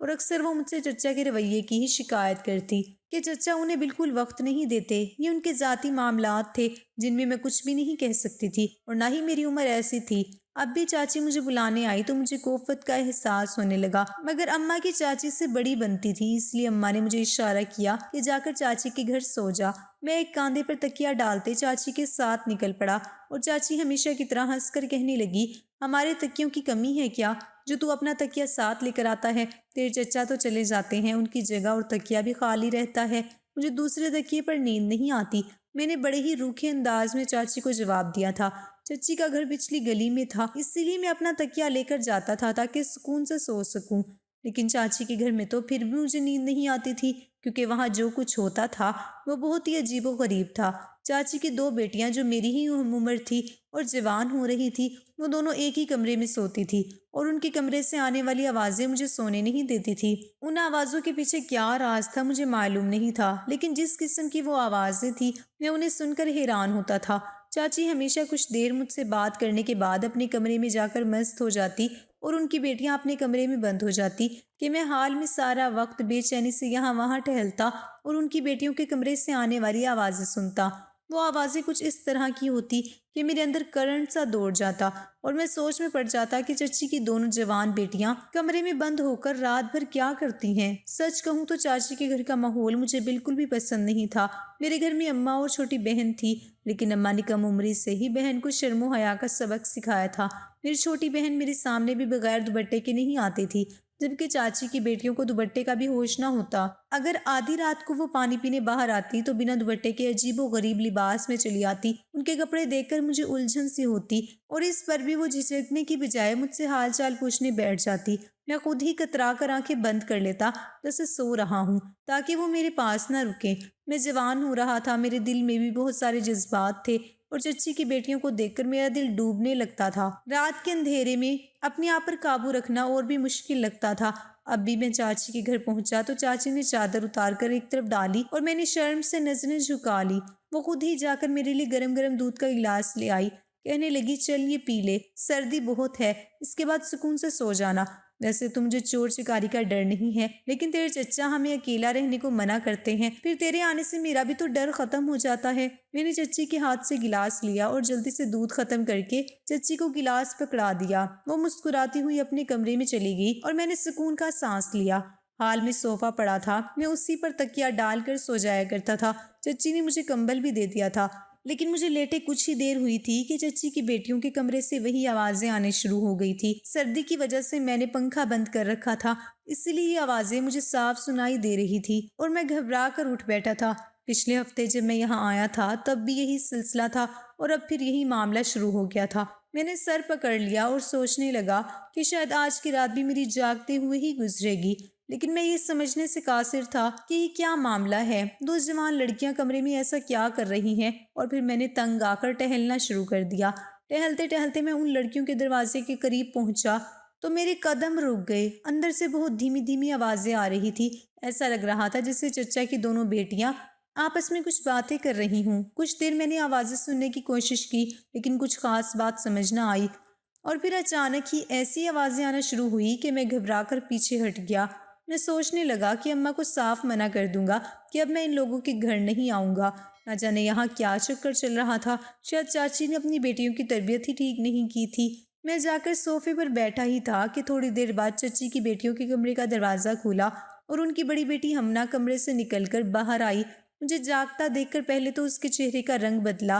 اور اکثر وہ مجھ سے چچا کے رویے کی ہی شکایت کرتی کہ چچا انہیں بالکل وقت نہیں دیتے، یہ ان کے ذاتی معاملات تھے جن میں کچھ بھی نہیں کہہ سکتی تھی، اور نہ ہی میری عمر ایسی تھی۔ اب بھی چاچی مجھے بلانے آئی تو مجھے کوفت کا احساس ہونے لگا، مگر اماں کی چاچی سے بڑی بنتی تھی، اس لیے اماں نے مجھے اشارہ کیا کہ جا کر چاچی کے گھر سو جا۔ میں ایک کاندھے پر تکیہ ڈالتے چاچی کے ساتھ نکل پڑا، اور چاچی ہمیشہ کی طرح ہنس کر کہنے لگی، ہمارے تکیوں کی کمی ہے کیا جو تو اپنا تکیہ ساتھ لے کر آتا ہے؟ تیرے چچا تو چلے جاتے ہیں، ان کی جگہ اور تکیہ بھی خالی رہتا ہے، مجھے دوسرے تکیے پر نیند نہیں آتی۔ میں نے بڑے ہی روکھے انداز میں چاچی کو جواب دیا تھا۔ چچی کا گھر پچھلی گلی میں تھا، اسی لیے میں اپنا تکیہ لے کر جاتا تھا تاکہ سکون سے سو سکوں، لیکن چاچی کے گھر میں تو پھر بھی مجھے نیند نہیں آتی تھی، کیونکہ وہاں جو کچھ ہوتا تھا وہ بہت ہی عجیب و غریب تھا۔ چاچی کی دو بیٹیاں جو میری ہی عمر تھی اور جوان ہو رہی تھی، وہ دونوں ایک ہی کمرے میں سوتی تھی، اور ان کے کمرے سے آنے والی آوازیں مجھے سونے نہیں دیتی تھی۔ ان آوازوں کے پیچھے کیا راز تھا مجھے معلوم نہیں تھا، لیکن جس قسم کی وہ آوازیں تھیں میں انہیں سن کر حیران ہوتا تھا۔ چاچی ہمیشہ کچھ دیر مجھ سے بات کرنے کے بعد اپنے کمرے میں جا کر مست ہو جاتی، اور ان کی بیٹیاں اپنے کمرے میں بند ہو جاتی کہ میں حال میں سارا وقت بے چینی سے یہاں وہاں ٹہلتا اور ان کی بیٹیوں کے کمرے سے آنے والی آوازیں سنتا۔ وہ آوازیں کچھ اس طرح کی ہوتی کہ میرے اندر کرنٹ سا دوڑ جاتا، اور میں سوچ میں پڑ جاتا کہ چچی کی دونوں جوان بیٹیاں کمرے میں بند ہو کر رات بھر کیا کرتی ہیں۔ سچ کہوں تو چاچی کے گھر کا ماحول مجھے بالکل بھی پسند نہیں تھا۔ میرے گھر میں اماں اور چھوٹی بہن تھی، لیکن اماں نے کم عمری سے ہی بہن کو شرم و حیا کا سبق سکھایا تھا۔ میری چھوٹی بہن میرے سامنے بھی بغیر دوپٹے کے نہیں آتی تھی، جبکہ چاچی کی بیٹیوں کو دوپٹے کا بھی ہوش نہ ہوتا۔ اگر آدھی رات کو وہ پانی پینے باہر آتی تو بنا دوپٹے کے عجیب و غریب لباس میں چلی آتی۔ ان کے کپڑے دیکھ کر مجھے الجھن سی ہوتی، اور اس پر بھی وہ جھجکنے کی بجائے مجھ سے حال چال پوچھنے بیٹھ جاتی۔ میں خود ہی کترا کر آنکھیں بند کر لیتا جیسے سو رہا ہوں، تاکہ وہ میرے پاس نہ رکے۔ میں جوان ہو رہا تھا، میرے دل میں بھی بہت سارے جذبات تھے، اور چچی کی بیٹیوں کو دیکھ کر میرا دل ڈوبنے لگتا تھا۔ رات کے اندھیرے میں اپنے آپ پر قابو رکھنا اور بھی مشکل لگتا تھا۔ اب بھی میں چاچی کے گھر پہنچا تو چاچی نے چادر اتار کر ایک طرف ڈالی اور میں نے شرم سے نظریں جھکا لی۔ وہ خود ہی جا کر میرے لیے گرم گرم دودھ کا گلاس لے آئی، کہنے لگی، چل یہ پی لے، سردی بہت ہے، اس کے بعد سکون سے سو جانا۔ ویسے تو مجھے چور چکاری کا ڈر نہیں ہے، لیکن تیرے چچا ہمیں اکیلا رہنے کو منع کرتے ہیں، پھر تیرے آنے سے میرا بھی تو ڈر ختم ہو جاتا ہے۔ میں نے چچی کے ہاتھ سے گلاس لیا اور جلدی سے دودھ ختم کر کے چچی کو گلاس پکڑا دیا۔ وہ مسکراتی ہوئی اپنے کمرے میں چلی گئی اور میں نے سکون کا سانس لیا۔ حال میں صوفہ پڑا تھا، میں اسی پر تکیہ ڈال کر سو جایا کرتا تھا۔ چچی نے مجھے کمبل بھی دے دیا تھا، لیکن مجھے لیٹے کچھ ہی دیر ہوئی تھی کہ چچی کی بیٹیوں کے کمرے سے وہی آوازیں آنے شروع ہو گئی تھی۔ سردی کی وجہ سے میں نے پنکھا بند کر رکھا تھا، اسی لیے یہ آوازیں مجھے صاف سنائی دے رہی تھی، اور میں گھبرا کر اٹھ بیٹھا تھا۔ پچھلے ہفتے جب میں یہاں آیا تھا تب بھی یہی سلسلہ تھا، اور اب پھر یہی معاملہ شروع ہو گیا تھا۔ میں نے سر پکڑ لیا اور سوچنے لگا کہ شاید آج کی رات بھی میری جاگتے ہوئے ہی گزرے گی، لیکن میں یہ سمجھنے سے قاصر تھا کہ یہ کیا معاملہ ہے، دو جوان لڑکیاں کمرے میں ایسا کیا کر رہی ہیں، اور پھر میں نے تنگ آ کر ٹہلنا شروع کر دیا۔ ٹہلتے ٹہلتے میں ان لڑکیوں کے دروازے کے قریب پہنچا تو میرے قدم رک گئے۔ اندر سے بہت دھیمی دھیمی آوازیں آ رہی تھی، ایسا لگ رہا تھا جیسے چچا کی دونوں بیٹیاں آپس میں کچھ باتیں کر رہی ہوں۔ کچھ دیر میں نے آوازیں سننے کی کوشش کی، لیکن کچھ خاص بات سمجھ نہ آئی، اور پھر اچانک ہی ایسی آوازیں آنا شروع ہوئی کہ میں گھبرا کر پیچھے ہٹ گیا۔ میں سوچنے لگا کہ اماں کو صاف منع کر دوں گا کہ اب میں ان لوگوں کے گھر نہیں آؤں گا۔ نہ جانے یہاں کیا چکر چل رہا تھا، شاید چاچی نے اپنی بیٹیوں کی تربیت ہی ٹھیک نہیں کی تھی۔ میں جا کر صوفے پر بیٹھا ہی تھا کہ تھوڑی دیر بعد چچی کی بیٹیوں کے کمرے کا دروازہ کھولا اور ان کی بڑی بیٹی ہمنا کمرے سے نکل کر باہر آئی۔ مجھے جاگتا دیکھ کر پہلے تو اس کے چہرے کا رنگ بدلا،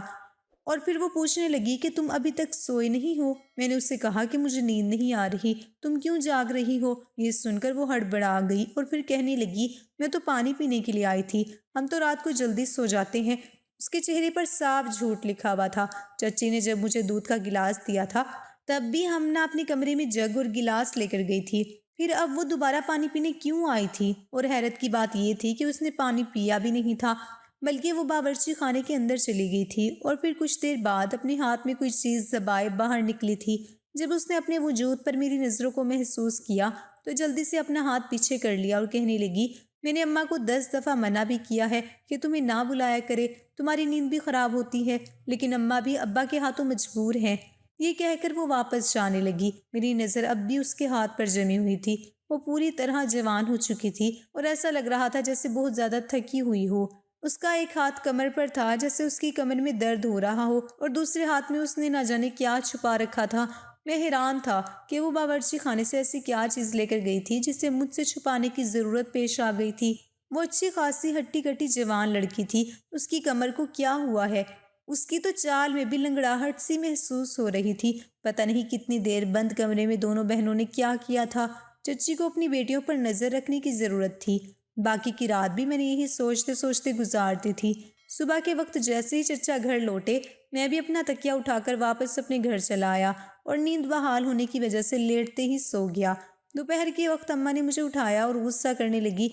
اور پھر وہ پوچھنے لگی کہ تم ابھی تک سوئے نہیں ہو؟ میں نے اسے کہا کہ مجھے نیند نہیں آ رہی، تم کیوں جاگ رہی ہو؟ یہ سن کر وہ ہڑبڑا گئی اور پھر کہنے لگی، میں تو پانی پینے کے لیے آئی تھی، ہم تو رات کو جلدی سو جاتے ہیں۔ اس کے چہرے پر صاف جھوٹ لکھا ہوا تھا۔ چچی نے جب مجھے دودھ کا گلاس دیا تھا تب بھی ہمنا اپنے کمرے میں جگ اور گلاس لے کر گئی تھی، پھر اب وہ دوبارہ پانی پینے کیوں آئی تھی؟ اور حیرت کی بات یہ تھی کہ اس نے پانی پیا بھی نہیں تھا، بلکہ وہ باورچی خانے کے اندر چلی گئی تھی، اور پھر کچھ دیر بعد اپنے ہاتھ میں کوئی چیز دبائے باہر نکلی تھی۔ جب اس نے اپنے وجود پر میری نظروں کو محسوس کیا تو جلدی سے اپنا ہاتھ پیچھے کر لیا اور کہنے لگی، میں نے اماں کو 10 دفعہ منع بھی کیا ہے کہ تمہیں نہ بلایا کرے، تمہاری نیند بھی خراب ہوتی ہے، لیکن اماں بھی ابا کے ہاتھوں مجبور ہیں۔ یہ کہہ کر وہ واپس جانے لگی۔ میری نظر اب بھی اس کے ہاتھ پر جمی ہوئی تھی۔ وہ پوری طرح جوان ہو چکی تھی اور ایسا لگ رہا تھا جیسے بہت زیادہ تھکی ہوئی ہو۔ اس کا ایک ہاتھ کمر پر تھا جیسے اس کی کمر میں درد ہو رہا ہو، اور دوسرے ہاتھ میں اس نے نہ جانے کیا چھپا رکھا تھا۔ میں حیران تھا کہ وہ باورچی خانے سے ایسی کیا چیز لے کر گئی تھی جسے مجھ سے چھپانے کی ضرورت پیش آ گئی تھی۔ وہ اچھی خاصی ہٹی کٹی جوان لڑکی تھی، اس کی کمر کو کیا ہوا ہے؟ اس کی تو چال میں بھی لنگڑاہٹ سی محسوس ہو رہی تھی۔ پتہ نہیں کتنی دیر بند کمرے میں دونوں بہنوں نے کیا کیا تھا۔ چچی کو اپنی بیٹیوں پر نظر رکھنے کی ضرورت تھی۔ باقی کی رات بھی میں نے یہی سوچتے سوچتے گزارتی تھی۔ صبح کے وقت جیسے ہی چچا گھر لوٹے، میں بھی اپنا تکیہ اٹھا کر واپس اپنے گھر چلا آیا اور نیند بحال ہونے کی وجہ سے لیٹتے ہی سو گیا۔ دوپہر کے وقت اماں نے مجھے اٹھایا اور غصہ کرنے لگی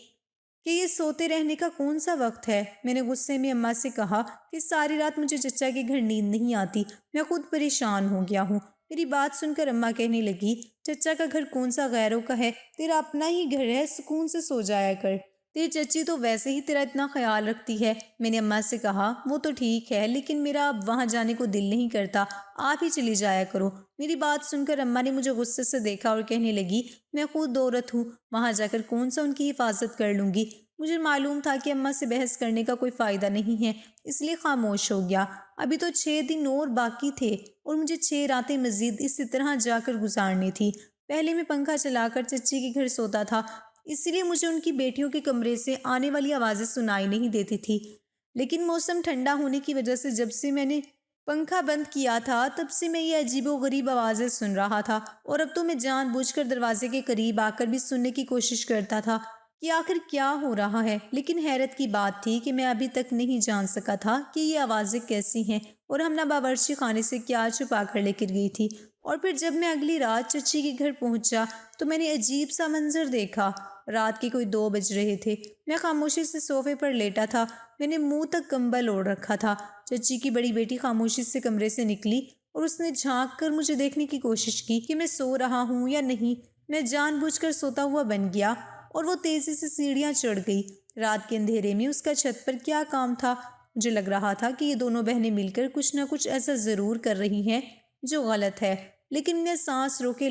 کہ یہ سوتے رہنے کا کون سا وقت ہے۔ میں نے غصے میں اماں سے کہا کہ ساری رات مجھے چچا کے گھر نیند نہیں آتی، میں خود پریشان ہو گیا ہوں۔ میری بات سن کر اماں کہنے لگی، چچا کا گھر کون سا غیروں کا ہے، تیرا اپنا ہی گھر ہے، سکون سے سو جایا کر، تیری چچی تو ویسے ہی تیرا اتنا خیال رکھتی ہے۔ میں نے اماں سے کہا، وہ تو ٹھیک ہے لیکن میرا اب وہاں جانے کو دل نہیں کرتا، آپ ہی چلی جایا کرو۔ میری بات سن کر اماں نے مجھے غصے سے دیکھا اور کہنے لگی، میں خود عورت ہوں، وہاں جا کر کون سا ان کی حفاظت کر لوں گی۔ مجھے معلوم تھا کہ اماں سے بحث کرنے کا کوئی فائدہ نہیں ہے، اس لیے خاموش ہو گیا۔ ابھی تو 6 دن اور باقی تھے اور مجھے 6 راتیں مزید اسی طرح جا کر گزارنی تھی۔ پہلے میں پنکھا چلا کر چچی کے گھر سوتا تھا، اس لیے مجھے ان کی بیٹیوں کے کمرے سے آنے والی آوازیں سنائی نہیں دیتی تھی، لیکن موسم ٹھنڈا ہونے کی وجہ سے جب سے میں نے پنکھا بند کیا تھا تب سے میں یہ عجیب و غریب آوازیں سن رہا تھا، اور اب تو میں جان بوجھ کر دروازے کے قریب آ کر بھی سننے کی کوشش کرتا تھا کہ آخر کیا ہو رہا ہے۔ لیکن حیرت کی بات تھی کہ میں ابھی تک نہیں جان سکا تھا کہ یہ آوازیں کیسی ہیں اور ہم نہ باورچی خانے سے کیا چھپا کر لے کر گئی تھی۔ اور پھر جب میں اگلی رات چچی کے گھر پہنچا تو میں نے عجیب سا منظر دیکھا۔ رات کے کوئی 2 بج رہے تھے، میں خاموشی سے صوفے پر لیٹا تھا، میں نے منہ تک کمبل اوڑھ رکھا تھا۔ چچی کی بڑی بیٹی خاموشی سے کمرے سے نکلی اور اس نے جھانک کر مجھے دیکھنے کی کوشش کی کہ میں سو رہا ہوں یا نہیں۔ میں جان بوجھ کر سوتا ہوا بن گیا اور وہ تیزی سے سیڑھیاں چڑھ گئی۔ رات کے اندھیرے میں اس کا چھت پر کیا کام تھا؟ مجھے لگ رہا تھا کہ یہ دونوں بہنیں مل کر کچھ نہ کچھ ایسا ضرور کر رہی ہیں جو غلط ہے، لیکن میں سانس روکے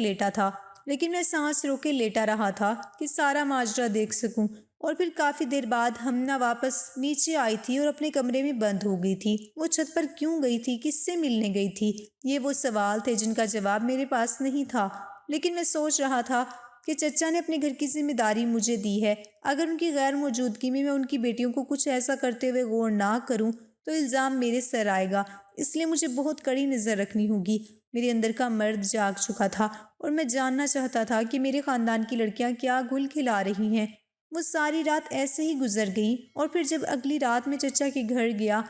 لیٹا رہا تھا کہ سارا ماجرا دیکھ سکوں۔ اور پھر کافی دیر بعد ہمنا واپس نیچے آئی تھی اور اپنے کمرے میں بند ہو گئی تھی۔ وہ چھت پر کیوں گئی تھی؟ کس سے ملنے گئی تھی؟ یہ وہ سوال تھے جن کا جواب میرے پاس نہیں تھا، لیکن میں سوچ رہا تھا کہ چچا نے اپنے گھر کی ذمہ داری مجھے دی ہے۔ اگر ان کی غیر موجودگی میں ان کی بیٹیوں کو کچھ ایسا کرتے ہوئے غور نہ کروں تو الزام میرے سر آئے گا، اس لیے مجھے بہت کڑی نظر رکھنی ہوگی۔ میرے اندر کا مرد جاگ چکا تھا اور میں جاننا چاہتا تھا کہ میرے خاندان کی لڑکیاں کیا گل کھلا رہی ہیں۔ وہ ساری رات ایسے ہی گزر گئی اور پھر جب اگلی رات میں چچا کے گھر گیا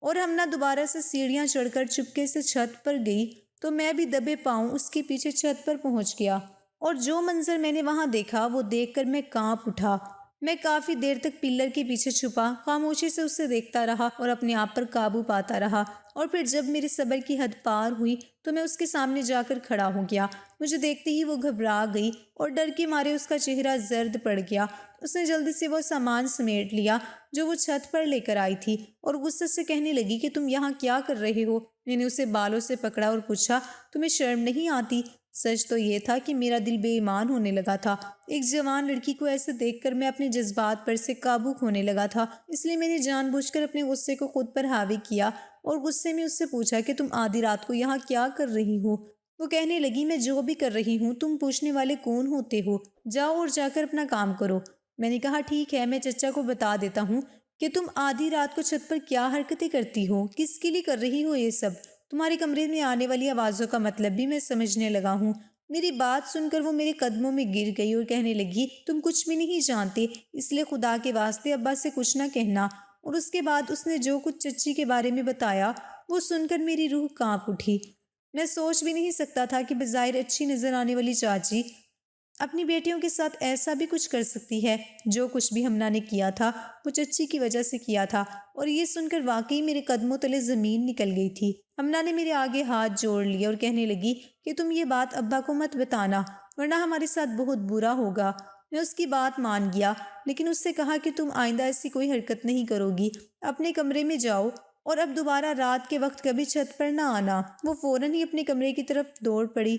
اور ہمنا دوبارہ سے سیڑھیاں چڑھ کر چپکے سے چھت پر گئی تو میں بھی دبے پاؤں اس کے پیچھے چھت پر پہنچ گیا، اور جو منظر میں نے وہاں دیکھا وہ دیکھ کر میں کانپ اٹھا۔ میں کافی دیر تک پلر کے پیچھے چھپا خاموشی سے اسے دیکھتا رہا اور اپنے آپ پر قابو پاتا رہا، اور پھر جب میری صبر کی حد پار ہوئی تو میں اس کے سامنے جا کر کھڑا ہو گیا۔ مجھے دیکھتے ہی وہ گھبرا گئی اور ڈر کے مارے اس کا چہرہ زرد پڑ گیا۔ اس نے جلدی سے وہ سامان سمیٹ لیا جو وہ چھت پر لے کر آئی تھی اور غصے سے کہنے لگی کہ تم یہاں کیا کر رہے ہو؟ میں نے اسے بالوں سے پکڑا اور پوچھا، تمہیں شرم نہیں آتی؟ سچ تو یہ تھا کہ میرا دل بے ایمان ہونے لگا تھا۔ ایک جوان لڑکی کو ایسے دیکھ کر میں اپنے جذبات پر سے قابو کھونے لگا تھا، اس لیے میں نے جان بوجھ کر اپنے غصے کو خود پر حاوی کیا اور غصے میں اس سے پوچھا کہ تم آدھی رات کو یہاں کیا کر رہی ہو؟ وہ کہنے لگی، میں جو بھی کر رہی ہوں تم پوچھنے والے کون ہوتے ہو؟ جاؤ اور جا کر اپنا کام کرو۔ میں نے کہا، ٹھیک ہے، میں چچا کو بتا دیتا ہوں کہ تم آدھی رات کو چھت پر کیا حرکتیں کرتی ہو، کس کے لیے کر رہی ہو یہ سب۔ تمہارے کمرے میں آنے والی آوازوں کا مطلب بھی میں سمجھنے لگا ہوں۔ میری بات سن کر وہ میرے قدموں میں گر گئی اور کہنے لگی، تم کچھ بھی نہیں جانتے، اس لیے خدا کے واسطے ابا سے کچھ نہ کہنا۔ اور اس کے بعد اس نے جو کچھ چچی کے بارے میں بتایا وہ سن کر میری روح کانپ اٹھی۔ میں سوچ بھی نہیں سکتا تھا کہ بظاہر اچھی نظر آنے والی چاچی اپنی بیٹیوں کے ساتھ ایسا بھی کچھ کر سکتی ہے۔ جو کچھ بھی ہمنا نے کیا تھا وہ چچی کی وجہ سے کیا تھا، اور یہ سن کر واقعی میرے قدموں تلے زمین نکل گئی تھی۔ ہمنا نے میرے آگے ہاتھ جوڑ لیے اور کہنے لگی کہ تم یہ بات ابا کو مت بتانا ورنہ ہمارے ساتھ بہت برا ہوگا۔ میں اس کی بات مان گیا، لیکن اس سے کہا کہ تم آئندہ ایسی کوئی حرکت نہیں کرو گی، اپنے کمرے میں جاؤ اور اب دوبارہ رات کے وقت کبھی چھت پر نہ آنا۔ وہ فوراً ہی اپنے کمرے کی طرف دوڑ پڑی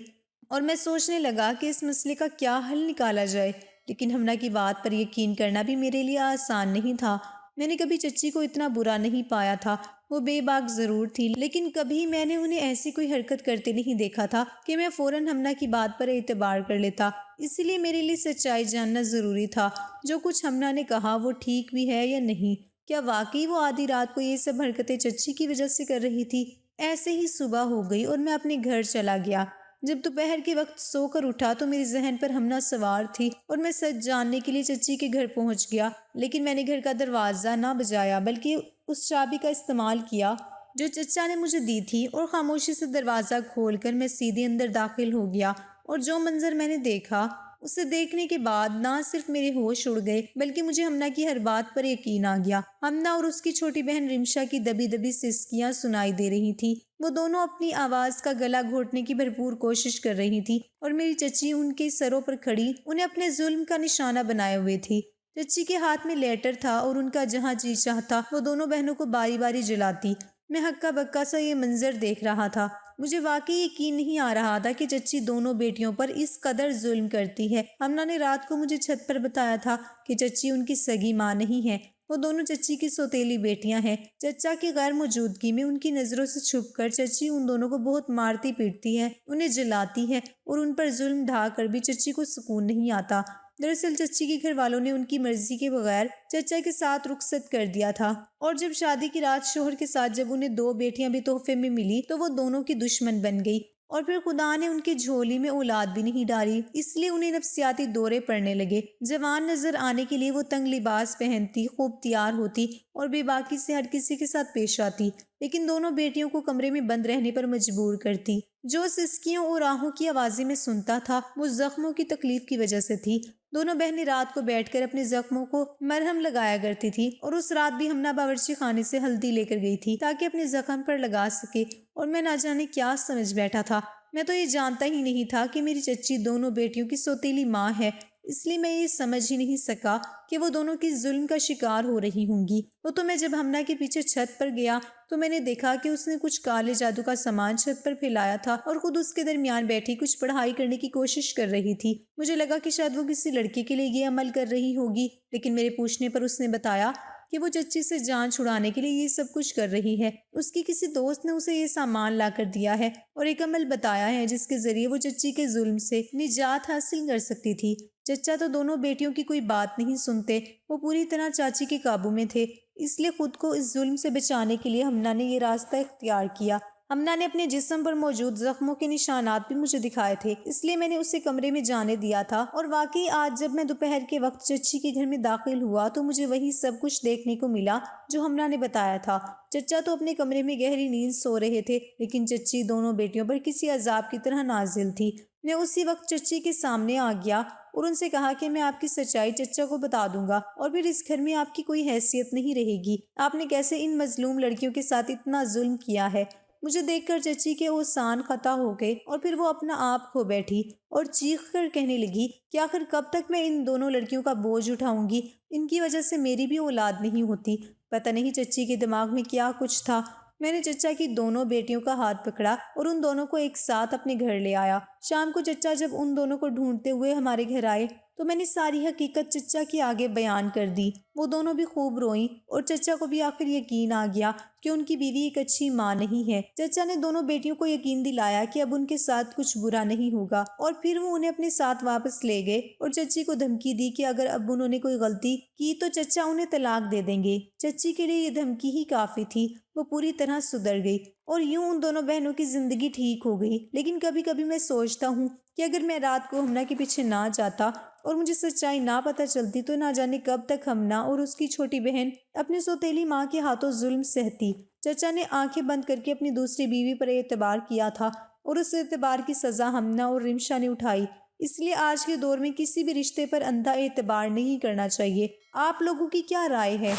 اور میں سوچنے لگا کہ اس مسئلے کا کیا حل نکالا جائے، لیکن ہمنا کی بات پر یقین کرنا بھی میرے لیے آسان نہیں تھا۔ میں نے کبھی چچی کو اتنا برا نہیں پایا تھا، وہ بے باک ضرور تھی، لیکن کبھی میں نے انہیں ایسی کوئی حرکت کرتے نہیں دیکھا تھا کہ میں فوراً ہمنا کی بات پر اعتبار کر لیتا۔ اسی لیے میرے لیے سچائی جاننا ضروری تھا، جو کچھ ہمنا نے کہا وہ ٹھیک بھی ہے یا نہیں۔ کیا واقعی وہ آدھی رات کو یہ سب حرکتیں چچی کی وجہ سے کر رہی تھی؟ ایسے ہی صبح ہو گئی اور میں اپنے گھر چلا گیا۔ جب دوپہر کے وقت سو کر اٹھا تو میرے ذہن پر ہمنا سوار تھی اور میں سچ جاننے کے لیے چچی کے گھر پہنچ گیا، لیکن میں نے گھر کا دروازہ نہ بجایا بلکہ اس چابی کا استعمال کیا جو چچا نے مجھے دی تھی، اور خاموشی سے دروازہ کھول کر میں سیدھے اندر داخل ہو گیا۔ اور جو منظر میں نے دیکھا، اسے دیکھنے کے بعد نہ صرف میرے ہوش اڑ گئے بلکہ مجھے ہمنا کی ہر بات پر یقین آ گیا۔ ہمنا اور اس کی چھوٹی بہن رمشا کی دبی دبی سسکیاں سنائی دے رہی تھی۔ وہ دونوں اپنی آواز کا گلا گھونٹنے کی بھرپور کوشش کر رہی تھی، اور میری چچی ان کے سروں پر کھڑی انہیں اپنے ظلم کا نشانہ بنائے ہوئے تھی۔ چچی کے ہاتھ میں لیٹر تھا اور ان کا جہاں جی چاہتا وہ دونوں بہنوں کو باری باری جلاتی۔ میں ہکا بکا سا یہ منظر دیکھ رہا تھا۔ مجھے واقعی یقین نہیں آ رہا تھا کہ چچی دونوں بیٹیوں پر اس قدر ظلم کرتی ہے۔ ہمنا نے رات کو مجھے چھت پر بتایا تھا کہ چچی ان کی سگی ماں نہیں ہے، وہ دونوں چچی کی سوتیلی بیٹیاں ہیں۔ چچا کی غیر موجودگی میں ان کی نظروں سے چھپ کر چچی ان دونوں کو بہت مارتی پیٹتی ہے، انہیں جلاتی ہے، اور ان پر ظلم ڈھا کر بھی چچی کو سکون نہیں آتا۔ دراصل چچی کے گھر والوں نے ان کی مرضی کے بغیر چچا کے ساتھ رخصت کر دیا تھا، اور جب شادی کی رات شوہر کے ساتھ جب انہیں 2 بیٹیاں بھی تحفے میں ملی تو وہ دونوں کی دشمن بن گئی، اور پھر خدا نے ان کی جھولی میں اولاد بھی نہیں ڈالی، اس لیے انہیں نفسیاتی دورے پڑنے لگے۔ جوان نظر آنے کے لیے وہ تنگ لباس پہنتی، خوب تیار ہوتی اور بے باکی سے ہر کسی کے ساتھ پیش آتی، لیکن دونوں بیٹیوں کو کمرے میں بند رہنے پر مجبور کرتی۔ جو سسکیوں اور آہوں کی آوازیں میں سنتا تھا وہ زخموں کی تکلیف کی وجہ سے تھی۔ دونوں بہنیں رات کو بیٹھ کر اپنے زخموں کو مرہم لگایا کرتی تھی، اور اس رات بھی ہمنا باورچی خانے سے ہلدی لے کر گئی تھی تاکہ اپنے زخم پر لگا سکے، اور میں نہ جانے کیا سمجھ بیٹھا تھا۔ میں تو یہ جانتا ہی نہیں تھا کہ میری چچی دونوں بیٹیوں کی سوتیلی ماں ہے، اس لیے میں یہ سمجھ ہی نہیں سکا کہ وہ دونوں کی ظلم کا شکار ہو رہی ہوں گی۔ تو میں جب ہمنا کے پیچھے چھت پر گیا تو میں نے دیکھا کہ اس نے کچھ کالے جادو کا سامان چھت پر پھیلایا تھا اور خود اس کے درمیان بیٹھی کچھ پڑھائی کرنے کی کوشش کر رہی تھی۔ مجھے لگا کہ شاید وہ کسی لڑکے کے لیے یہ عمل کر رہی ہوگی، لیکن میرے پوچھنے پر اس نے بتایا کہ وہ چچی سے جان چھڑانے کے لیے یہ سب کچھ کر رہی ہے۔ اس کی کسی دوست نے اسے یہ سامان لا کر دیا ہے اور ایک عمل بتایا ہے جس کے ذریعے وہ چچی کے ظلم سے نجات حاصل کر سکتی تھی۔ چچا تو دونوں بیٹیوں کی کوئی بات نہیں سنتے، وہ پوری طرح چاچی کے قابو میں تھے، اس لیے خود کو اس ظلم سے بچانے کے لیے ہمنا نے یہ راستہ اختیار کیا۔ ہمنا نے اپنے جسم پر موجود زخموں کے نشانات بھی مجھے دکھائے تھے، اس لیے میں نے اسے کمرے میں جانے دیا تھا، اور واقعی آج جب میں دوپہر کے وقت چچی کے گھر میں داخل ہوا تو مجھے وہی سب کچھ دیکھنے کو ملا جو ہمنا نے بتایا تھا۔ چچا تو اپنے کمرے میں گہری نیند سو رہے تھے، لیکن چچی دونوں بیٹیوں پر کسی عذاب کی طرح نازل تھی۔ میں اسی وقت چچی کے سامنے آ گیا اور ان سے کہا کہ میں آپ کی سچائی چچا کو بتا دوں گا، اور پھر اس گھر میں آپ کی کوئی حیثیت نہیں رہے گی۔ آپ نے کیسے ان مظلوم لڑکیوں کے ساتھ اتنا ظلم کیا ہے۔ مجھے دیکھ کر چچی کے اوسان خطا ہو گئے، اور پھر وہ اپنا آپ کھو بیٹھی اور چیخ کر کہنے لگی کہ آخر کب تک میں ان دونوں لڑکیوں کا بوجھ اٹھاؤں گی، ان کی وجہ سے میری بھی اولاد نہیں ہوتی۔ پتہ نہیں چچی کے دماغ میں کیا کچھ تھا۔ میں نے چچا کی دونوں بیٹیوں کا ہاتھ پکڑا اور ان دونوں کو ایک ساتھ اپنے گھر لے آیا۔ شام کو چچا جب ان دونوں کو ڈھونڈتے ہوئے ہمارے گھر آئے تو میں نے ساری حقیقت چچا کے آگے بیان کر دی۔ وہ دونوں بھی خوب روئیں، اور چچا کو بھی آخر یقین آ گیا کہ ان کی بیوی ایک اچھی ماں نہیں ہے۔ چچا نے دونوں بیٹیوں کو یقین دلایا کہ اب ان کے ساتھ کچھ برا نہیں ہوگا، اور پھر وہ انہیں اپنے ساتھ واپس لے گئے اور چچی کو دھمکی دی کہ اگر اب انہوں نے کوئی غلطی کی تو چچا انہیں طلاق دے دیں گے۔ چچی کے لیے یہ دھمکی ہی کافی تھی، وہ پوری طرح سدھر گئی، اور یوں ان دونوں بہنوں کی زندگی ٹھیک ہو گئی۔ لیکن کبھی کبھی میں سوچتا ہوں کہ اگر میں رات کو ہمنا کے پیچھے نہ جاتا اور مجھے سچائی نہ پتہ چلتی تو نہ جانے کب تک ہمنا اور اس کی چھوٹی بہن اپنی سوتیلی ماں کے ہاتھوں ظلم سہتی۔ چچا نے آنکھیں بند کر کے اپنی دوسری بیوی پر اعتبار کیا تھا، اور اس اعتبار کی سزا ہمنا اور رمشا نے اٹھائی۔ اس لیے آج کے دور میں کسی بھی رشتے پر اندھا اعتبار نہیں کرنا چاہیے۔ آپ لوگوں کی کیا رائے ہے؟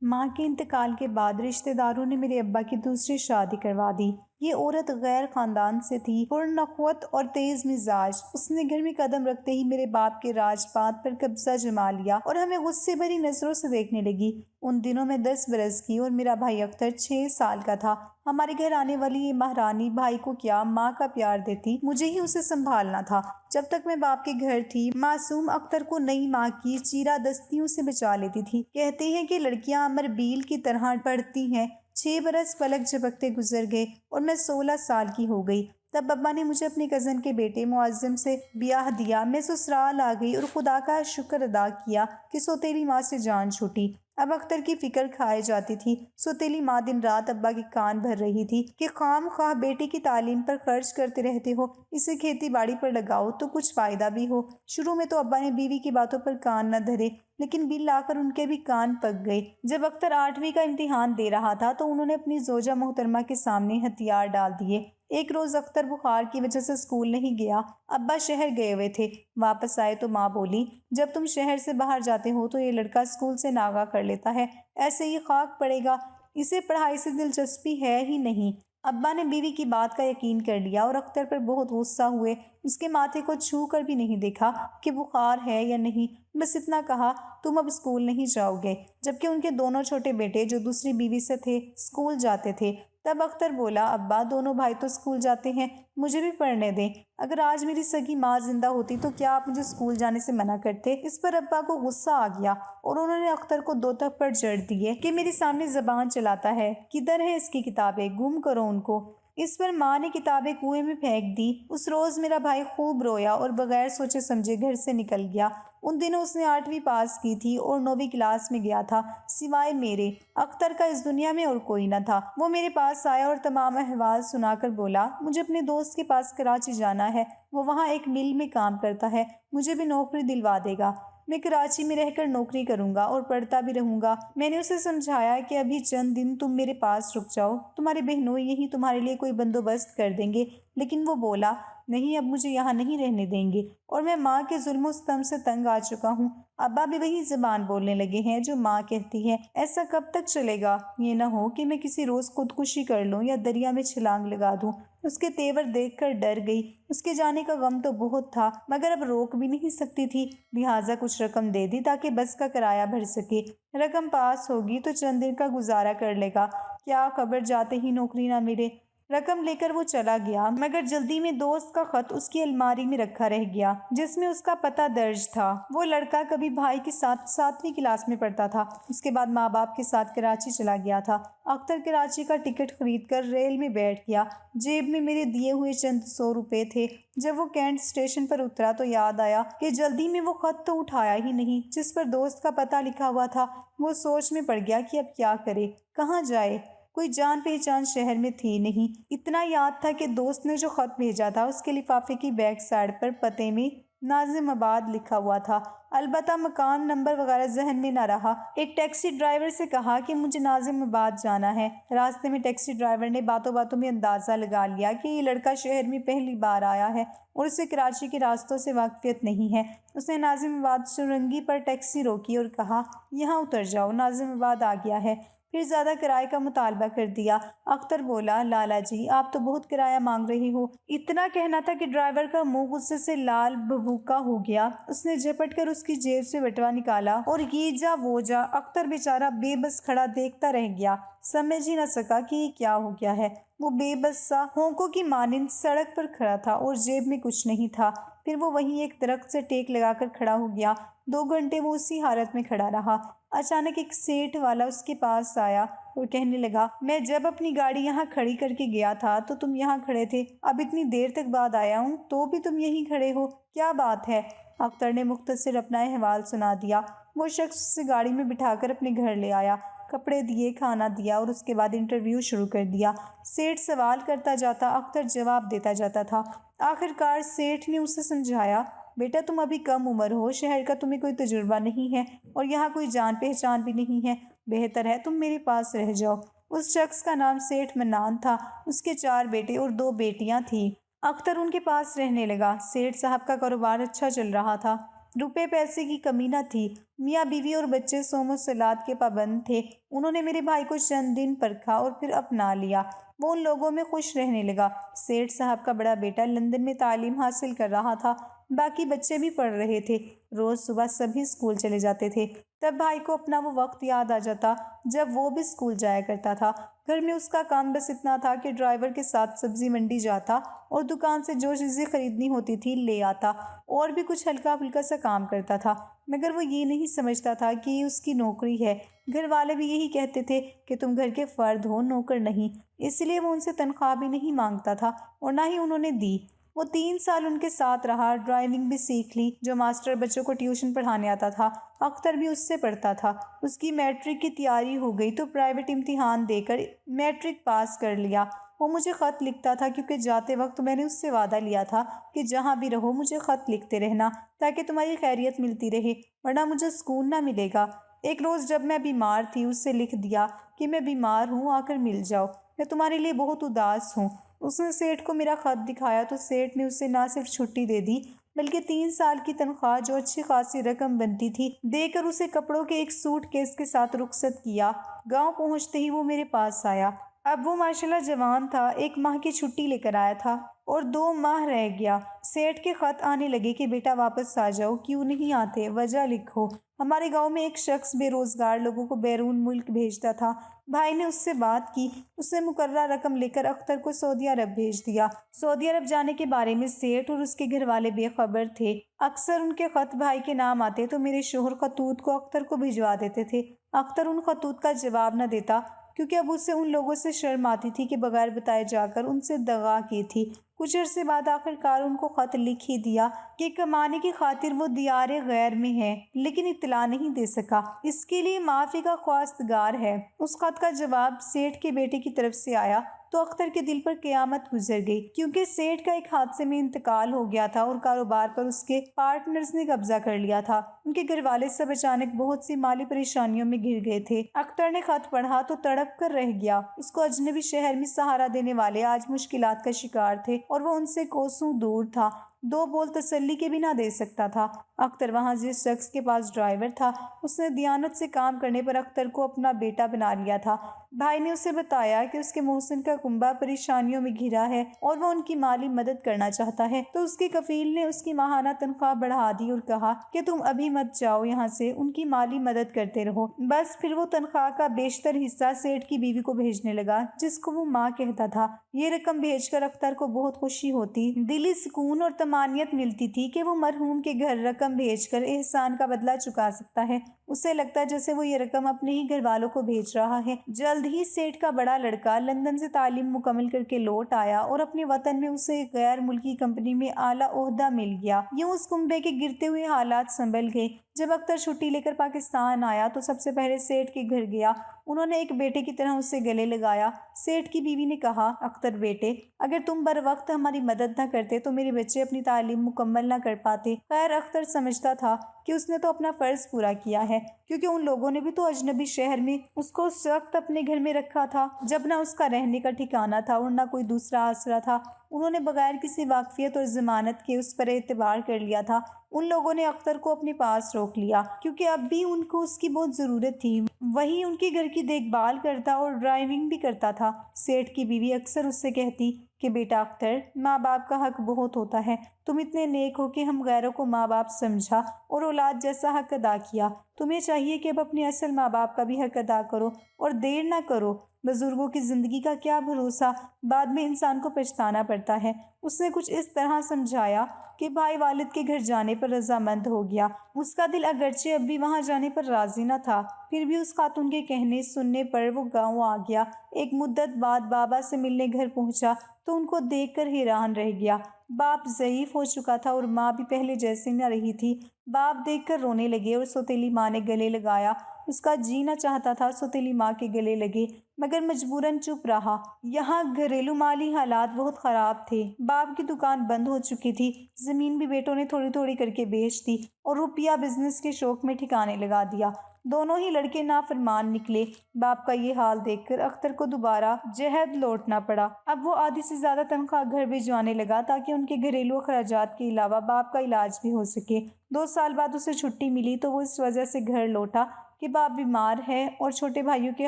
ماں کے انتقال کے بعد رشتہ داروں نے میرے ابا کی دوسری شادی کروا دی۔ یہ عورت غیر خاندان سے تھی، پرنخوت اور تیز مزاج۔ اس نے گھر میں قدم رکھتے ہی میرے باپ کے راج پات پر قبضہ جما لیا اور ہمیں غصے بھری نظروں سے دیکھنے لگی۔ ان دنوں میں 10 برس کی اور میرا بھائی اختر 6 سال کا تھا۔ ہمارے گھر آنے والی یہ مہرانی بھائی کو کیا ماں کا پیار دیتی، مجھے ہی اسے سنبھالنا تھا۔ جب تک میں باپ کے گھر تھی، معصوم اختر کو نئی ماں کی چیرہ دستیوں سے بچا لیتی تھی۔ کہتے ہیں کہ لڑکیاں امر بیل کی طرح بڑھتی ہیں۔ 6 برس پلک جھپکتے گزر گئے اور میں 16 سال کی ہو گئی۔ تب ابا نے مجھے اپنے کزن کے بیٹے معظم سے بیاہ دیا۔ میں سسرال آ گئی اور خدا کا شکر ادا کیا کہ سوتیلی ماں سے جان چھوٹی۔ اب اختر کی فکر کھائے جاتی تھی۔ سوتیلی ماں دن رات ابا کے کان بھر رہی تھی کہ خام خواہ بیٹے کی تعلیم پر خرچ کرتے رہتے ہو، اسے کھیتی باڑی پر لگاؤ تو کچھ فائدہ بھی ہو۔ شروع میں تو ابا نے بیوی کی باتوں پر کان نہ دھرے، لیکن بل آ کر ان کے بھی کان پک گئے۔ جب اختر 8ویں کا امتحان دے رہا تھا تو انہوں نے اپنی زوجہ محترمہ کے سامنے ہتھیار ڈال دیے۔ ایک روز اختر بخار کی وجہ سے اسکول نہیں گیا۔ ابا شہر گئے ہوئے تھے۔ واپس آئے تو ماں بولی، جب تم شہر سے باہر جاتے ہو تو یہ لڑکا اسکول سے ناغہ کر لیتا ہے، ایسے ہی خاک پڑے گا، اسے پڑھائی سے دلچسپی ہے ہی نہیں۔ ابا نے بیوی کی بات کا یقین کر لیا اور اختر پر بہت غصہ ہوئے۔ اس کے ماتھے کو چھو کر بھی نہیں دیکھا کہ بخار ہے یا نہیں، بس اتنا کہا، تم اب اسکول نہیں جاؤ گے۔ جبکہ ان کے دونوں چھوٹے بیٹے جو دوسری بیوی سے تھے اسکول جاتے تھے۔ تب اختر بولا، ابا دونوں بھائی تو اسکول جاتے ہیں، مجھے بھی پڑھنے دیں۔ اگر آج میری سگی ماں زندہ ہوتی تو کیا آپ مجھے اسکول جانے سے منع کرتے؟ اس پر ابا کو غصہ آ گیا اور انہوں نے اختر کو 2 تھپڑ جڑ دیے کہ میرے سامنے زبان چلاتا ہے، کدھر ہے اس کی کتابیں، گم کرو ان کو۔ اس پر ماں نے کتابیں کنویں میں پھینک دی۔ اس روز میرا بھائی خوب رویا اور بغیر سوچے سمجھے گھر سے نکل گیا۔ ان دنوں اس نے 8ویں پاس کی تھی اور 9ویں کلاس میں گیا تھا۔ سوائے میرے، اختر کا اس دنیا میں اور کوئی نہ تھا۔ وہ میرے پاس آیا اور تمام احوال سنا کر بولا، مجھے اپنے دوست کے پاس کراچی جانا ہے، وہ وہاں ایک مل میں کام کرتا ہے، مجھے بھی نوکری دلوا دے گا۔ میں کراچی میں رہ کر نوکری کروں گا اور پڑھتا بھی رہوں گا۔ میں نے اسے سمجھایا کہ ابھی چند دن تم میرے پاس رک جاؤ، تمہارے بہنوئی یہی تمہارے لیے کوئی بندوبست کر دیں گے، لیکن وہ بولا، نہیں اب مجھے یہاں نہیں رہنے دیں گے، اور میں ماں کے ظلم و ستم سے تنگ آ چکا ہوں۔ ابا بھی وہی زبان بولنے لگے ہیں جو ماں کہتی ہے۔ ایسا کب تک چلے گا؟ یہ نہ ہو کہ میں کسی روز خودکشی کر لوں یا دریا میں چھلانگ لگا دوں۔ اس کے تیور دیکھ کر ڈر گئی۔ اس کے جانے کا غم تو بہت تھا، مگر اب روک بھی نہیں سکتی تھی، لہٰذا کچھ رقم دے دی تاکہ بس کا کرایہ بھر سکے۔ رقم پاس ہوگی تو چند دن کا گزارا کر لے گا، کیا خبر جاتے ہی نوکری نہ ملے۔ رقم لے کر وہ چلا گیا، مگر جلدی میں دوست کا خط اس کی الماری میں رکھا رہ گیا جس میں اس کا پتہ درج تھا۔ وہ لڑکا کبھی بھائی کے ساتھ 7ویں کلاس میں پڑھتا تھا، اس کے بعد ماں باپ کے ساتھ کراچی چلا گیا تھا۔ اختر کراچی کا ٹکٹ خرید کر ریل میں بیٹھ گیا۔ جیب میں میرے دیے ہوئے چند 100 روپے تھے۔ جب وہ کینٹ اسٹیشن پر اترا تو یاد آیا کہ جلدی میں وہ خط تو اٹھایا ہی نہیں جس پر دوست کا پتہ لکھا ہوا تھا۔ وہ سوچ میں پڑ گیا کہ اب کیا کرے، کہاں جائے، کوئی جان پہچان شہر میں تھی نہیں۔ اتنا یاد تھا کہ دوست نے جو خط بھیجا تھا اس کے لفافے کی بیک سائڈ پر پتے میں ناظم آباد لکھا ہوا تھا، البتہ مکان نمبر وغیرہ ذہن میں نہ رہا۔ ایک ٹیکسی ڈرائیور سے کہا کہ مجھے ناظم آباد جانا ہے۔ راستے میں ٹیکسی ڈرائیور نے باتوں باتوں میں اندازہ لگا لیا کہ یہ لڑکا شہر میں پہلی بار آیا ہے اور اسے کراچی کے راستوں سے واقفیت نہیں ہے۔ اس نے ناظم آباد چورنگی پر ٹیکسی روکی اور کہا، یہاں اتر جاؤ، ناظم آباد آ گیا ہے۔ پھر زیادہ کرائے کا مطالبہ کر دیا۔ اختر بولا، لالا جی آپ تو بہت کرایہ مانگ رہے ہو۔ اتنا کہنا تھا کہ ڈرائیور کا منہ غصے سے لال بھبوکا ہو گیا۔ اس نے جھپٹ کر اس کی جیب سے بٹوا نکالا اور یہ جا وہ جا۔ اختر بیچارہ بے بس کھڑا دیکھتا رہ گیا، سمجھ ہی نہ سکا کہ یہ کیا ہو گیا ہے۔ وہ بے بس سا ہونکوں کی مانند سڑک پر کھڑا تھا اور جیب میں کچھ نہیں تھا۔ پھر وہ وہیں ایک درخت سے ٹیک لگا کر کھڑا ہو گیا۔ 2 گھنٹے وہ اسی حالت میں کھڑا رہا۔ اچانک ایک سیٹھ والا اس کے پاس آیا اور کہنے لگا، میں جب اپنی گاڑی یہاں کھڑی کر کے گیا تھا تو تم یہاں کھڑے تھے، اب اتنی دیر تک بعد آیا ہوں تو بھی تم یہیں کھڑے ہو، کیا بات ہے؟ اختر نے مختصر اپنا احوال سنا دیا۔ وہ شخص اسے گاڑی میں بٹھا کر اپنے گھر لے آیا، کپڑے دیے، کھانا دیا اور اس کے بعد انٹرویو شروع کر دیا۔ سیٹھ سوال کرتا جاتا، اختر جواب دیتا جاتا تھا۔ آخر کار سیٹھ نے اسے سمجھایا، بیٹا تم ابھی کم عمر ہو، شہر کا تمہیں کوئی تجربہ نہیں ہے اور یہاں کوئی جان پہچان بھی نہیں ہے، بہتر ہے تم میرے پاس رہ جاؤ۔ اس شخص کا نام سیٹھ منان تھا۔ اس کے 4 بیٹے اور 2 بیٹیاں تھیں۔ اختر ان کے پاس رہنے لگا۔ سیٹھ صاحب کا کاروبار اچھا چل رہا تھا۔ روپے پیسے کی کمی نہ تھی۔ میاں بیوی اور بچے صوم و صلات کے پابند تھے۔ انہوں نے میرے بھائی کو چند دن پرکھا اور پھر اپنا لیا۔ وہ ان لوگوں میں خوش رہنے لگا۔ سیٹھ صاحب کا بڑا بیٹا لندن میں تعلیم حاصل کر رہا تھا۔ باقی بچے بھی پڑھ رہے تھے۔ روز صبح سبھی اسکول چلے جاتے تھے۔ تب بھائی کو اپنا وہ وقت یاد آ جاتا جب وہ بھی اسکول جایا کرتا تھا۔ گھر میں اس کا کام بس اتنا تھا کہ ڈرائیور کے ساتھ سبزی منڈی جاتا اور دکان سے جو چیزیں خریدنی ہوتی تھی لے آتا، اور بھی کچھ ہلکا پھلکا سا کام کرتا تھا، مگر وہ یہ نہیں سمجھتا تھا کہ یہ اس کی نوکری ہے۔ گھر والے بھی یہی کہتے تھے کہ تم گھر کے فرد ہو، نوکر نہیں، اس لیے وہ ان سے تنخواہ بھی نہیں مانگتا تھا اور نہ ہی انہوں نے دی۔ وہ 3 سال ان کے ساتھ رہا، ڈرائیونگ بھی سیکھ لی۔ جو ماسٹر بچوں کو ٹیوشن پڑھانے آتا تھا، اختر بھی اس سے پڑھتا تھا۔ اس کی میٹرک کی تیاری ہو گئی تو پرائیویٹ امتحان دے کر میٹرک پاس کر لیا۔ وہ مجھے خط لکھتا تھا کیونکہ جاتے وقت میں نے اس سے وعدہ لیا تھا کہ جہاں بھی رہو مجھے خط لکھتے رہنا تاکہ تمہاری خیریت ملتی رہے، ورنہ مجھے سکون نہ ملے گا۔ ایک روز جب میں بیمار تھی اس سے لکھ دیا کہ میں بیمار ہوں، آ کر مل جاؤ، میں تمہارے لیے بہت اداس ہوں۔ اس نے سیٹھ کو میرا خط دکھایا تو سیٹھ نے اسے نہ صرف چھٹی دے دی بلکہ 3 سال کی تنخواہ جو اچھی خاصی رقم بنتی تھی دے کر اسے کپڑوں کے ایک سوٹ کیس کے ساتھ رخصت کیا۔ گاؤں پہنچتے ہی وہ میرے پاس آیا۔ اب وہ ماشاءاللہ جوان تھا، 1 ماہ کی چھٹی لے کر آیا تھا اور 2 ماہ رہ گیا۔ سیٹھ کے خط آنے لگے کہ بیٹا واپس آ جاؤ، کیوں نہیں آتے، وجہ لکھو۔ ہمارے گاؤں میں ایک شخص بے روزگار لوگوں کو بیرون ملک بھیجتا تھا۔ بھائی نے اس سے بات کی، اس نے مقررہ رقم لے کر اختر کو سعودی عرب بھیج دیا۔ سعودی عرب جانے کے بارے میں سیٹھ اور اس کے گھر والے بے خبر تھے۔ اکثر ان کے خط بھائی کے نام آتے تو میرے شوہر خطوط کو اختر کو بھجوا دیتے تھے۔ اختر ان خطوط کا جواب نہ دیتا کیونکہ اب اسے ان لوگوں سے شرم آتی تھی کہ بغیر بتائے جا کر ان سے دغا کی تھی۔ کچھ عرصے بعد آخر کار ان کو خط لکھ ہی دیا کہ کمانے کی خاطر وہ دیار غیر میں ہے، لیکن اطلاع نہیں دے سکا، اس کے لیے معافی کا خواستگار ہے۔ اس خط کا جواب سیٹھ کے بیٹے کی طرف سے آیا تو اختر کے دل پر قیامت گزر گئی، کیونکہ سیٹھ کا ایک حادثے میں انتقال ہو گیا تھا اور کاروبار پر اس کے پارٹنرز نے قبضہ کر لیا تھا۔ ان کے گھر والے سب اچانک بہت سی مالی پریشانیوں میں گھر گئے تھے۔ اختر نے خط پڑھا تو تڑپ کر رہ گیا۔ اس کو اجنبی شہر میں سہارا دینے والے آج مشکلات کا شکار تھے اور وہ ان سے کوسوں دور تھا، 2 بول تسلی کے بھی نہ دے سکتا تھا۔ اختر وہاں جس شخص کے پاس ڈرائیور تھا، اس نے دیانت سے کام کرنے پر اختر کو اپنا بیٹا بنا لیا تھا۔ بھائی نے اسے بتایا کہ اس کے محسن کا کنبہ پریشانیوں میں گھرا ہے اور وہ ان کی مالی مدد کرنا چاہتا ہے، تو اس کے کفیل نے اس کی ماہانہ تنخواہ بڑھا دی اور کہا کہ تم ابھی مت جاؤ یہاں سے، ان کی مالی مدد کرتے رہو۔ بس پھر وہ تنخواہ کا بیشتر حصہ سیٹھ کی بیوی کو بھیجنے لگا، جس کو وہ ماں کہتا تھا۔ یہ رقم بھیج کر اختر کو بہت خوشی ہوتی، دلی سکون اور طمانینت ملتی تھی کہ وہ مرحوم کے گھر رقم بھیج کر احسان کا بدلہ چکا سکتا ہے۔ اسے لگتا جیسے وہ یہ رقم اپنے ہی گھر والوں کو بھیج رہا ہے۔ جلد ہی سیٹھ کا بڑا لڑکا لندن سے تعلیم مکمل کر کے لوٹ آیا اور اپنے وطن میں اسے ایک غیر ملکی کمپنی میں اعلیٰ عہدہ مل گیا۔ یوں اس کنبے کے گرتے ہوئے حالات سنبھل گئے۔ جب اختر چھٹی لے کر پاکستان آیا تو سب سے پہلے سیٹھ کے گھر گیا۔ انہوں نے ایک بیٹے کی طرح اسے گلے لگایا۔ سیٹھ کی بیوی نے کہا، اختر بیٹے، اگر تم بر وقت ہماری مدد نہ کرتے تو میرے بچے اپنی تعلیم مکمل نہ کر پاتے۔ خیر اختر سمجھتا تھا کہ اس نے تو اپنا فرض پورا کیا ہے، کیونکہ ان لوگوں نے بھی تو اجنبی شہر میں اس کو اس وقت اپنے گھر میں رکھا تھا جب نہ اس کا رہنے کا ٹھکانہ تھا اور نہ کوئی دوسرا آسرا تھا۔ انہوں نے بغیر کسی واقفیت اور ضمانت کے اس پر اعتبار کر لیا تھا۔ ان لوگوں نے اختر کو اپنے پاس روک لیا کیونکہ اب بھی ان کو اس کی بہت ضرورت تھی۔ وہی ان کے گھر کی دیکھ بھال کرتا اور ڈرائیونگ بھی کرتا تھا۔ سیٹھ کی بیوی اکثر اس سے کہتی کہ بیٹا اختر، ماں باپ کا حق بہت ہوتا ہے، تم اتنے نیک ہو کہ ہم غیروں کو ماں باپ سمجھا اور اولاد جیسا حق ادا کیا، تمہیں چاہیے کہ اب اپنے اصل ماں باپ کا بھی حق ادا کرو اور دیر نہ کرو۔ بزرگوں کی زندگی کا کیا بھروسہ، بعد میں انسان کو پچھتانا پڑتا ہے۔ اس نے کچھ اس طرح سمجھایا کہ بھائی والد کے گھر جانے پر رضامند ہو گیا۔ اس کا دل اگرچہ اب بھی وہاں جانے پر راضی نہ تھا، پھر بھی اس خاتون کے کہنے سننے پر وہ گاؤں آ گیا۔ ایک مدت بعد بابا سے ملنے گھر پہنچا تو ان کو دیکھ کر حیران رہ گیا۔ باپ ضعیف ہو چکا تھا اور ماں بھی پہلے جیسی نہ رہی تھی۔ باپ دیکھ کر رونے لگے اور سوتیلی ماں نے گلے لگایا۔ اس کا جی نہ چاہتا تھا سوتیلی ماں کے گلے لگے، مگر مجبوراً چپ رہا۔ یہاں گھریلو مالی حالات بہت خراب تھے۔ باپ کی دکان بند ہو چکی تھی، زمین بھی بیٹوں نے تھوڑی تھوڑی کر کے بیچ دی اور روپیہ بزنس کے شوق میں ٹھکانے لگا دیا۔ دونوں ہی لڑکے نافرمان نکلے۔ باپ کا یہ حال دیکھ کر اختر کو دوبارہ جہد لوٹنا پڑا۔ اب وہ آدھی سے زیادہ تنخواہ گھر بھجوانے لگا تاکہ ان کے گھریلو اخراجات کے علاوہ باپ کا علاج بھی ہو سکے۔ 2 سال بعد اسے چھٹی ملی تو وہ اس وجہ سے گھر لوٹا کہ باپ بیمار ہے اور چھوٹے بھائیوں کے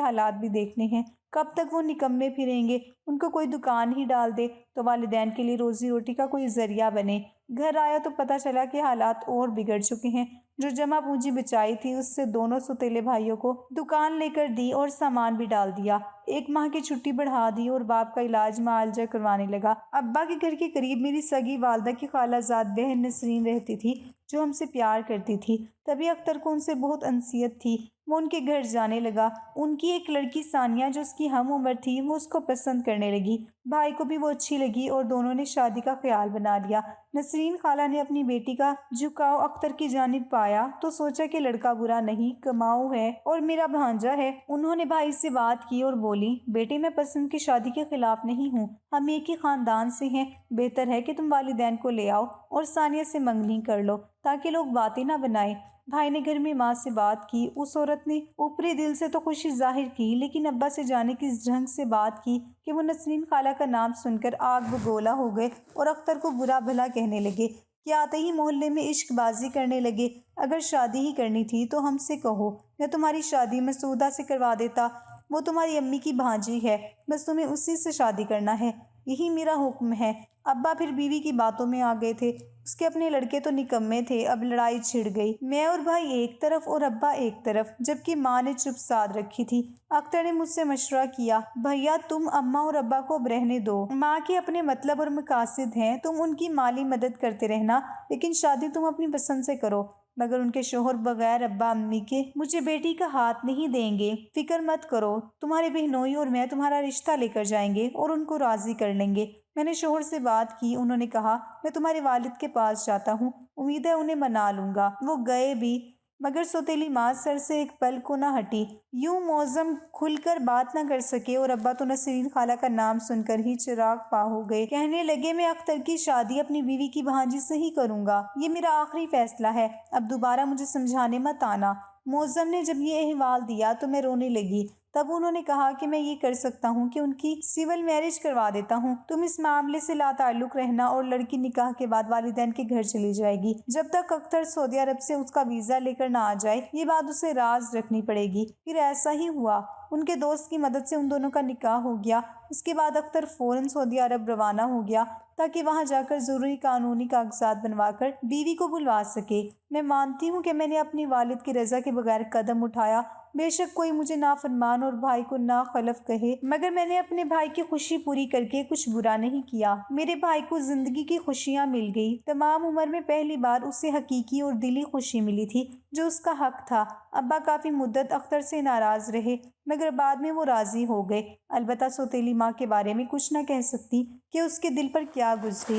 حالات بھی دیکھنے ہیں۔ کب تک وہ نکمے پھریں گے؟ ان کو کوئی دکان ہی ڈال دے تو والدین کے لیے روزی روٹی کا کوئی ذریعہ بنے۔ گھر آیا تو پتہ چلا کہ حالات اور بگڑ چکے ہیں۔ جو جمع پونجی بچائی تھی اس سے دونوں سوتیلے بھائیوں کو دکان لے کر دی اور سامان بھی ڈال دیا۔ 1 ماہ کی چھٹی بڑھا دی اور باپ کا علاج معالجہ کروانے لگا۔ ابا کے گھر کے قریب میری سگی والدہ کی خالہ زاد بہن نسرین رہتی تھی جو ہم سے پیار کرتی تھی۔ تبھی اختر کو ان سے بہت انسیت تھی۔ وہ ان کے گھر جانے لگا۔ ان کی ایک لڑکی ثانیہ جو اس کی ہم عمر تھی وہ اس کو پسند کرنے لگی۔ بھائی کو بھی وہ اچھی لگی اور دونوں نے شادی کا خیال بنا لیا۔ نسرین خالہ نے اپنی بیٹی کا جھکاؤ اختر کی جانب پایا تو سوچا کہ لڑکا برا نہیں، کماؤ ہے اور میرا بھانجا ہے۔ انہوں نے بھائی سے بات کی اور بولی، بیٹے میں پسند کی شادی کے خلاف نہیں ہوں، ہم ایک ہی خاندان سے ہیں، بہتر ہے کہ تم والدین کو لے آؤ اور ثانیہ سے منگنی کر لو تاکہ لوگ باتیں نہ بنائیں۔ بھائی نے گھر میں ماں سے بات کی۔ اس عورت نے اوپری دل سے تو خوشی ظاہر کی لیکن ابا سے جانے کی اس ڈھنگ سے بات کی کہ وہ نسرین خالہ کا نام سن کر آگ بگولا ہو گئے اور اختر کو برا بھلا کہنے لگے کہ آتے ہی محلے میں عشق بازی کرنے لگے۔ اگر شادی ہی کرنی تھی تو ہم سے کہو، میں تمہاری شادی مسعودہ سے کروا دیتا، وہ تمہاری امی کی بھانجی ہے، بس تمہیں اسی سے شادی کرنا ہے، یہی میرا حکم ہے۔ ابا پھر بیوی کی باتوں میں آ گئے تھے۔ اس کے اپنے لڑکے تو نکمے تھے۔ اب لڑائی چھڑ گئی، میں اور بھائی ایک طرف اور ابا ایک طرف، جبکہ ماں نے چپ سادھ رکھی تھی۔ اختر نے مجھ سے مشورہ کیا، بھیا تم اماں اور ابا کو اب رہنے دو، ماں کے اپنے مطلب اور مقاصد ہیں، تم ان کی مالی مدد کرتے رہنا، لیکن شادی تم اپنی پسند سے کرو، مگر ان کے شوہر بغیر ابا امی کے مجھے بیٹی کا ہاتھ نہیں دیں گے۔ فکر مت کرو، تمہارے بہنوئی اور میں تمہارا رشتہ لے کر جائیں گے اور ان کو راضی کر لیں گے۔ میں نے شوہر سے بات کی، انہوں نے کہا میں تمہارے والد کے پاس جاتا ہوں، امید ہے انہیں منا لوں گا۔ وہ گئے بھی، مگر سوتیلی ماں سر سے ایک پل کو نہ ہٹی۔ یوں معظم کھل کر بات نہ کر سکے اور ابا تو نسرین خالہ کا نام سن کر ہی چراغ پا ہو گئے۔ کہنے لگے میں اختر کی شادی اپنی بیوی کی بھانجی سے ہی کروں گا، یہ میرا آخری فیصلہ ہے، اب دوبارہ مجھے سمجھانے مت آنا۔ معظم نے جب یہ احوال دیا تو میں رونے لگی۔ تب انہوں نے کہا کہ میں یہ کر سکتا ہوں کہ ان کی سول میرج کروا دیتا ہوں، تم اس معاملے سے لا تعلق رہنا اور لڑکی نکاح کے بعد والدین کے گھر چلی جائے گی۔ جب تک اختر سعودی عرب سے اس کا ویزا لے کر نہ آ جائے یہ بات اسے راز رکھنی پڑے گی۔ پھر ایسا ہی ہوا، ان کے دوست کی مدد سے ان دونوں کا نکاح ہو گیا۔ اس کے بعد اختر فوراً سعودی عرب روانہ ہو گیا تاکہ وہاں جا کر ضروری قانونی کاغذات بنوا کر بیوی کو بلوا سکے۔ میں مانتی ہوں کہ میں نے اپنی والد کی رضا کے بغیر قدم اٹھایا، بے شک کوئی مجھے نافرمان اور بھائی کو ناخلف کہے، مگر میں نے اپنے بھائی کی خوشی پوری کر کے کچھ برا نہیں کیا۔ میرے بھائی کو زندگی کی خوشیاں مل گئی، تمام عمر میں پہلی بار اسے حقیقی اور دلی خوشی ملی تھی جو اس کا حق تھا۔ ابا کافی مدت اختر سے ناراض رہے مگر بعد میں وہ راضی ہو گئے۔ البتہ سوتیلی ماں کے بارے میں کچھ نہ کہہ سکتی کہ اس کے دل پر کیا گزری۔